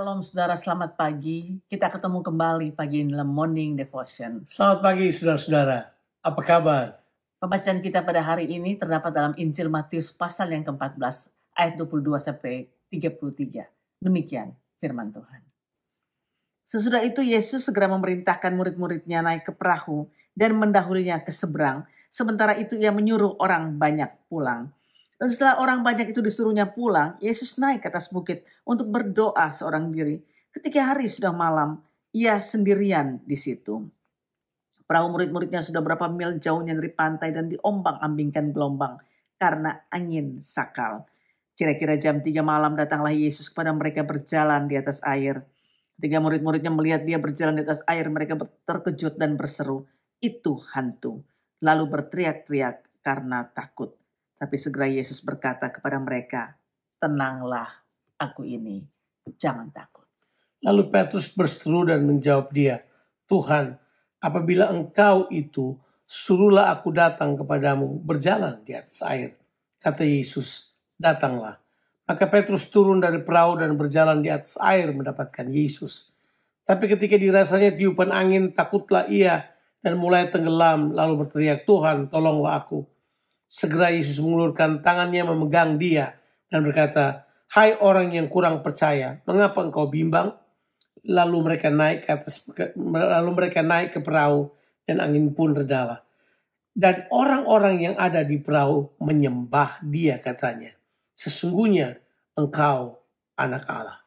Shalom saudara, selamat pagi. Kita ketemu kembali pagi ini dalam Morning Devotion. Selamat pagi saudara-saudara, apa kabar? Pembacaan kita pada hari ini terdapat dalam Injil Matius pasal yang ke-14 ayat 22 sampai 33. Demikian firman Tuhan. Sesudah itu Yesus segera memerintahkan murid-muridnya naik ke perahu dan mendahulinya ke seberang. Sementara itu ia menyuruh orang banyak pulang. Dan setelah orang banyak itu disuruhnya pulang, Yesus naik ke atas bukit untuk berdoa seorang diri. Ketika hari sudah malam, ia sendirian di situ. Perahu murid-muridnya sudah berapa mil jauhnya dari pantai dan diombang-ambingkan gelombang karena angin sakal. Kira-kira jam 3 malam datanglah Yesus kepada mereka berjalan di atas air. Ketika murid-muridnya melihat dia berjalan di atas air, mereka terkejut dan berseru, "Itu hantu." Lalu berteriak-teriak karena takut. Tapi segera Yesus berkata kepada mereka, "Tenanglah, aku ini, jangan takut." Lalu Petrus berseru dan menjawab dia, "Tuhan, apabila engkau itu, suruhlah aku datang kepadamu berjalan di atas air." Kata Yesus, "Datanglah." Maka Petrus turun dari perahu dan berjalan di atas air mendapatkan Yesus. Tapi ketika dirasanya tiupan angin, takutlah ia dan mulai tenggelam, lalu berteriak, "Tuhan, tolonglah aku." Segera Yesus mengulurkan tangannya memegang dia dan berkata, "Hai orang yang kurang percaya, mengapa engkau bimbang?" Lalu mereka naik ke perahu dan angin pun redalah. Dan orang-orang yang ada di perahu menyembah dia, katanya, "Sesungguhnya engkau anak Allah."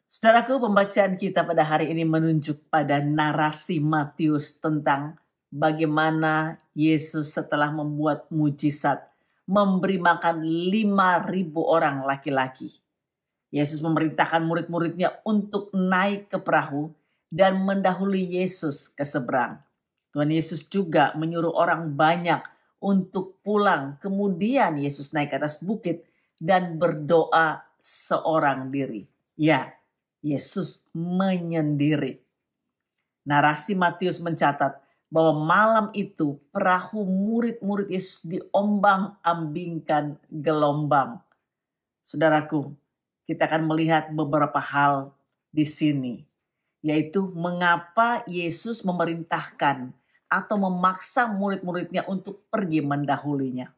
Saudaraku, pembacaan kita pada hari ini menunjuk pada narasi Matius tentang bagaimana Yesus setelah membuat mujizat memberi makan 5.000 orang laki-laki. Yesus memerintahkan murid-muridnya untuk naik ke perahu dan mendahului Yesus ke seberang. Tuhan Yesus juga menyuruh orang banyak untuk pulang. Kemudian Yesus naik ke atas bukit dan berdoa seorang diri. Ya, Yesus menyendiri. Narasi Matius mencatat bahwa malam itu perahu murid-murid Yesus diombang-ambingkan gelombang. Saudaraku, kita akan melihat beberapa hal di sini, yaitu mengapa Yesus memerintahkan atau memaksa murid-muridnya untuk pergi mendahulinya.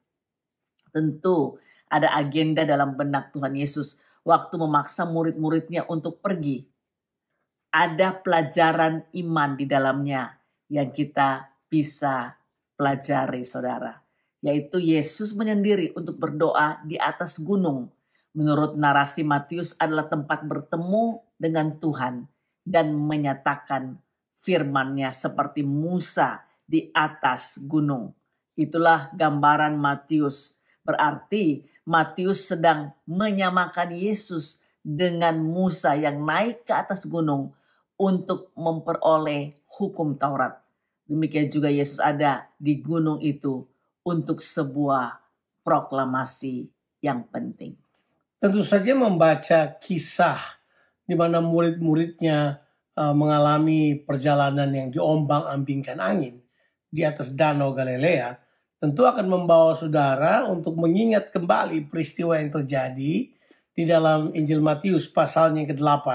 Tentu ada agenda dalam benak Tuhan Yesus waktu memaksa murid-muridnya untuk pergi. Ada pelajaran iman di dalamnya yang kita bisa pelajari, saudara. Yaitu Yesus menyendiri untuk berdoa di atas gunung. Menurut narasi Matius adalah tempat bertemu dengan Tuhan dan menyatakan firman-Nya seperti Musa di atas gunung. Itulah gambaran Matius. Berarti Matius sedang menyamakan Yesus dengan Musa yang naik ke atas gunung untuk memperoleh hukum Taurat. Demikian juga Yesus ada di gunung itu untuk sebuah proklamasi yang penting. Tentu saja membaca kisah di mana murid-muridnya mengalami perjalanan yang diombang-ambingkan angin di atas Danau Galilea, tentu akan membawa saudara untuk mengingat kembali peristiwa yang terjadi di dalam Injil Matius pasalnya ke-8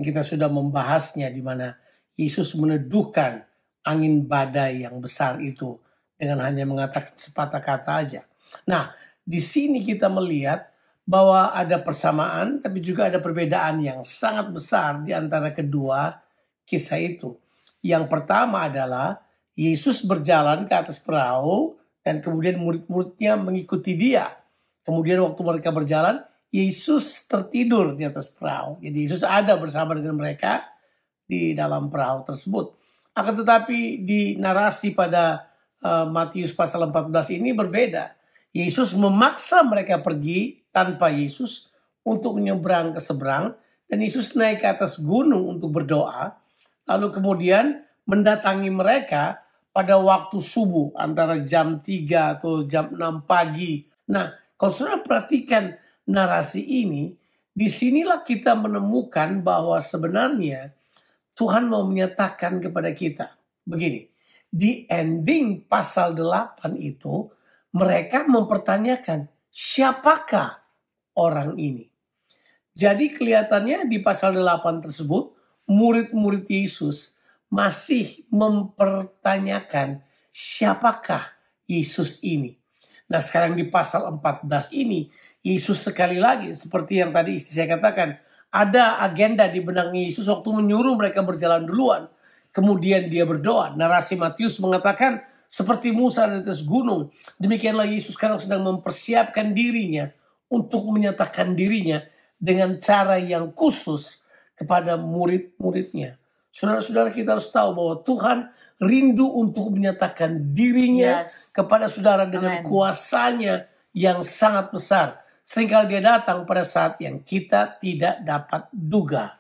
yang kita sudah membahasnya, di mana Yesus meneduhkan angin badai yang besar itu dengan hanya mengatakan sepatah kata aja. Nah, di sini kita melihat bahwa ada persamaan tapi juga ada perbedaan yang sangat besar di antara kedua kisah itu. Yang pertama adalah Yesus berjalan ke atas perahu dan kemudian murid-muridnya mengikuti dia. Kemudian waktu mereka berjalan, Yesus tertidur di atas perahu. Jadi Yesus ada bersama dengan mereka di dalam perahu tersebut. Akan tetapi di narasi pada Matius pasal 14 ini berbeda. Yesus memaksa mereka pergi tanpa Yesus untuk menyeberang ke seberang. Dan Yesus naik ke atas gunung untuk berdoa. Lalu kemudian mendatangi mereka pada waktu subuh antara jam 3 atau jam 6 pagi. Nah, kalau saudara perhatikan narasi ini, disinilah kita menemukan bahwa sebenarnya Tuhan mau menyatakan kepada kita. Begini, di ending pasal 8 itu, mereka mempertanyakan, siapakah orang ini? Jadi kelihatannya di pasal 8 tersebut, murid-murid Yesus masih mempertanyakan siapakah Yesus ini. Nah sekarang di pasal 14 ini, Yesus sekali lagi seperti yang tadi istri saya katakan, ada agenda di benaknya Yesus waktu menyuruh mereka berjalan duluan. Kemudian dia berdoa. Narasi Matius mengatakan seperti Musa di atas gunung. Demikianlah Yesus sekarang sedang mempersiapkan dirinya untuk menyatakan dirinya dengan cara yang khusus kepada murid-muridnya. Saudara-saudara, kita harus tahu bahwa Tuhan rindu untuk menyatakan dirinya kepada saudara dengan kuasanya yang sangat besar. Seringkali dia datang pada saat yang kita tidak dapat duga.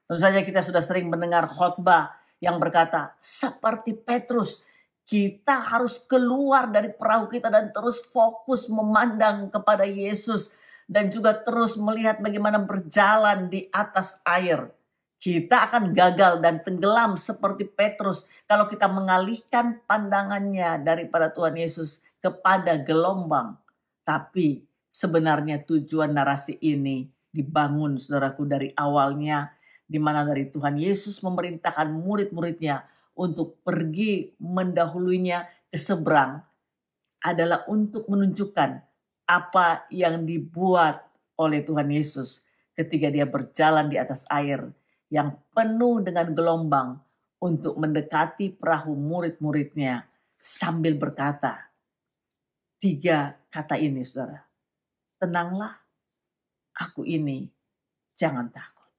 Tentu saja kita sudah sering mendengar khotbah yang berkata, seperti Petrus, kita harus keluar dari perahu kita dan terus fokus memandang kepada Yesus. Dan juga terus melihat bagaimana berjalan di atas air. Kita akan gagal dan tenggelam seperti Petrus kalau kita mengalihkan pandangannya daripada Tuhan Yesus kepada gelombang. Tapi sebenarnya tujuan narasi ini dibangun, saudaraku, dari awalnya, di mana dari Tuhan Yesus memerintahkan murid-muridnya untuk pergi mendahulunya ke seberang adalah untuk menunjukkan apa yang dibuat oleh Tuhan Yesus ketika dia berjalan di atas air yang penuh dengan gelombang untuk mendekati perahu murid-muridnya sambil berkata 3 kata ini, saudara. Tenanglah, aku ini, jangan takut.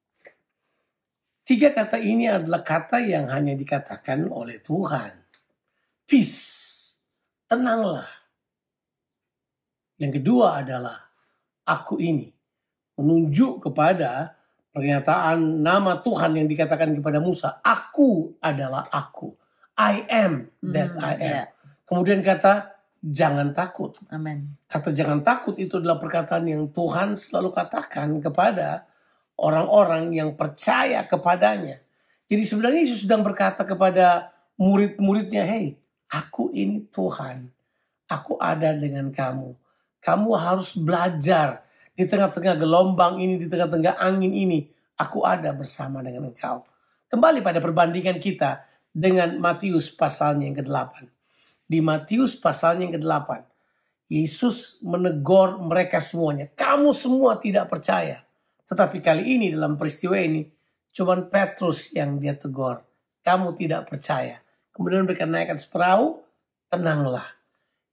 3 kata ini adalah kata yang hanya dikatakan oleh Tuhan. Peace, tenanglah. Yang kedua adalah aku ini. Menunjuk kepada pernyataan nama Tuhan yang dikatakan kepada Musa. Aku adalah aku. I am that I am. Yeah. Kemudian kata jangan takut. Amen. Kata jangan takut itu adalah perkataan yang Tuhan selalu katakan kepada orang-orang yang percaya kepadanya. Jadi sebenarnya Yesus sedang berkata kepada murid-muridnya, hey, aku ini Tuhan. Aku ada dengan kamu. Kamu harus belajar di tengah-tengah gelombang ini, di tengah-tengah angin ini. Aku ada bersama dengan engkau. Kembali pada perbandingan kita dengan Matius pasalnya yang ke-8. Di Matius pasalnya yang ke-8, Yesus menegur mereka semuanya. Kamu semua tidak percaya. Tetapi kali ini dalam peristiwa ini, cuma Petrus yang dia tegur. Kamu tidak percaya. Kemudian mereka naikkan seperahu, tenanglah.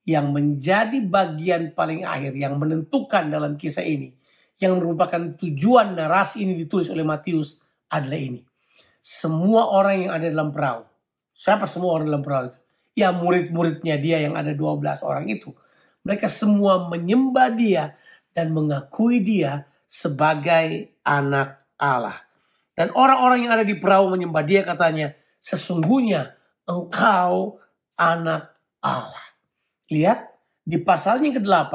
Yang menjadi bagian paling akhir yang menentukan dalam kisah ini, yang merupakan tujuan narasi ini ditulis oleh Matius adalah ini. Semua orang yang ada dalam perahu. Siapa semua orang dalam perahu itu? Ya murid-muridnya dia yang ada 12 orang itu. Mereka semua menyembah dia dan mengakui dia sebagai anak Allah. Dan orang-orang yang ada di perahu menyembah dia katanya, sesungguhnya engkau anak Allah. Lihat, di pasalnya yang ke-8,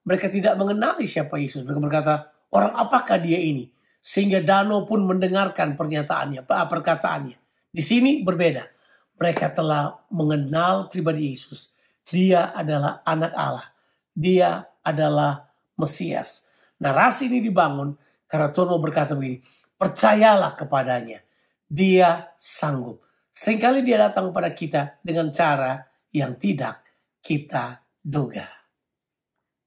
mereka tidak mengenali siapa Yesus. Mereka berkata, orang apakah dia ini? Sehingga danau pun mendengarkan perkataannya. Di sini berbeda. Mereka telah mengenal pribadi Yesus. Dia adalah anak Allah. Dia adalah Mesias. Narasi ini dibangun karena Tuhan mau berkata begini, percayalah kepadanya. Dia sanggup. Seringkali dia datang pada kita dengan cara yang tidak kita duga.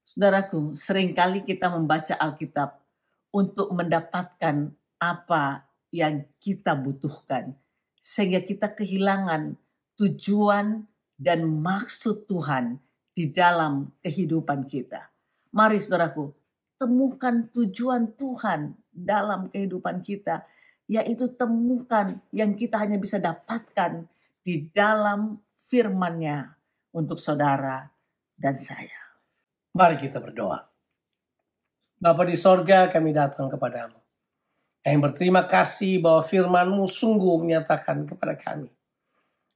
Saudaraku, seringkali kita membaca Alkitab untuk mendapatkan apa yang kita butuhkan. Sehingga kita kehilangan tujuan dan maksud Tuhan di dalam kehidupan kita. Mari saudaraku, temukan tujuan Tuhan dalam kehidupan kita. Yaitu temukan yang kita hanya bisa dapatkan di dalam firman-Nya. Untuk saudara dan saya. Mari kita berdoa. Bapa di sorga, kami datang kepadamu. Kami berterima kasih bahwa firman-Mu sungguh menyatakan kepada kami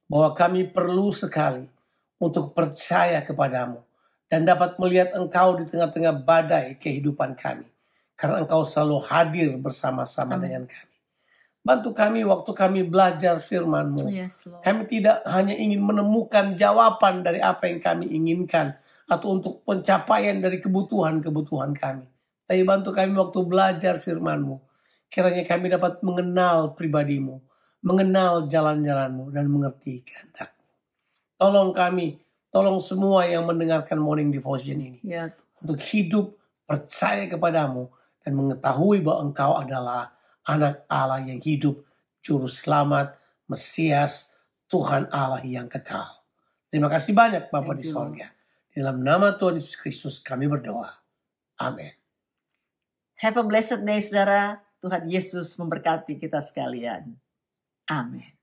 bahwa kami perlu sekali untuk percaya kepadamu dan dapat melihat Engkau di tengah-tengah badai kehidupan kami. Karena Engkau selalu hadir bersama-sama dengan kami. Bantu kami waktu kami belajar firman-Mu. Yes, kami tidak hanya ingin menemukan jawaban dari apa yang kami inginkan. Atau untuk pencapaian dari kebutuhan-kebutuhan kami. Tapi bantu kami waktu belajar firman-Mu. Kiranya kami dapat mengenal pribadi-Mu, mengenal jalan-jalan-Mu, dan mengerti kehendak-Mu. Tolong kami, tolong semua yang mendengarkan Morning Devotion ini. Ya, Untuk hidup percaya kepadamu dan mengetahui bahwa Engkau adalah anak Allah yang hidup, Juru Selamat, Mesias, Tuhan Allah yang kekal. Terima kasih banyak Bapa di sorga. Di dalam nama Tuhan Yesus Kristus kami berdoa. Amin. Have a blessed day, saudara. Tuhan Yesus memberkati kita sekalian. Amin.